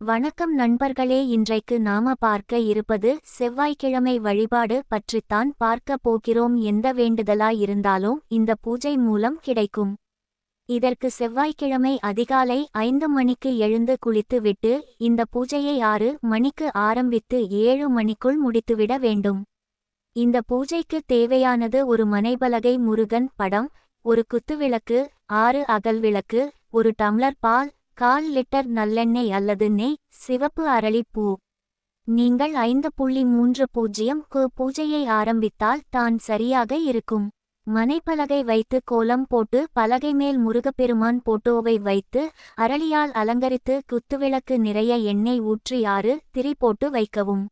வணக்கம் நண்பர்களே, இன்றைக்கு நாம பார்க்க இருப்பது செவ்வாய்க்கிழமை வழிபாடு பற்றித்தான் பார்க்க போகிறோம். எந்த வேண்டுதலா இருந்தாலும் இந்த பூஜை மூலம் கிடைக்கும். இதற்கு செவ்வாய்க்கிழமை அதிகாலை 5 மணிக்கு எழுந்து குளித்துவிட்டு இந்த பூஜையை 6 மணிக்கு ஆரம்பித்து 7 மணிக்குள் முடித்துவிட வேண்டும். இந்த பூஜைக்கு தேவையானது ஒரு மனைபலகை, முருகன் படம், ஒரு குத்துவிளக்கு, 6 அகல்விளக்கு, ஒரு டம்ளர் பால், 1/4 லிட்டர் நல்லெண்ணெய் அல்லது நெய், சிவப்பு அரளி பூ. நீங்கள் 5:30க்கு பூஜையை ஆரம்பித்தால் தான் சரியாக இருக்கும். மனைப்பலகை வைத்து கோலம் போட்டு பலகை மேல் முருகப்பெருமான் போட்டோவை வைத்து அரளியால் அலங்கரித்து குத்துவிளக்கு நிறைய எண்ணெய் ஊற்றி 6 திரி போட்டு வைக்கவும்.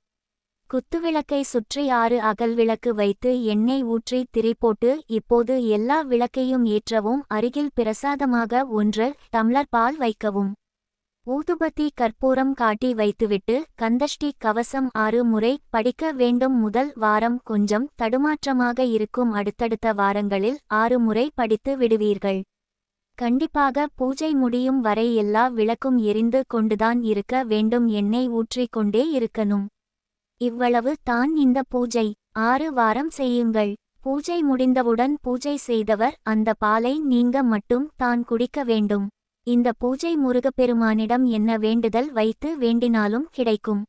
குத்துவிளக்கை சுற்றி 6 அகல்விளக்கு வைத்து எண்ணெய் ஊற்றி திரி போட்டு இப்போது எல்லா விளக்கையும் ஏற்றவும். அருகில் பிரசாதமாக 1 டம்ளர் பால் வைக்கவும். ஊதுபத்தி கற்பூரம் காட்டி வைத்துவிட்டு கந்தஷ்டி கவசம் 6 முறை படிக்க வேண்டும். முதல் வாரம் கொஞ்சம் தடுமாற்றமாக இருக்கும். அடுத்தடுத்த வாரங்களில் 6 முறை படித்து விடுவீர்கள். கண்டிப்பாக பூஜை முடியும் வரை எல்லா விளக்கும் எரிந்து கொண்டுதான் இருக்க வேண்டும். எண்ணெய் ஊற்றிக் கொண்டே இருக்கணும். இவ்வளவு தான் இந்த பூஜை. 6 வாரம் செய்யுங்கள். பூஜை முடிந்தவுடன் பூஜை செய்தவர் அந்த பாலை நீங்க மட்டும் தான் குடிக்க வேண்டும். இந்த பூஜை முருகப்பெருமானிடம் என்ன வேண்டுதல் வைத்து வேண்டினாலும் கிடைக்கும்.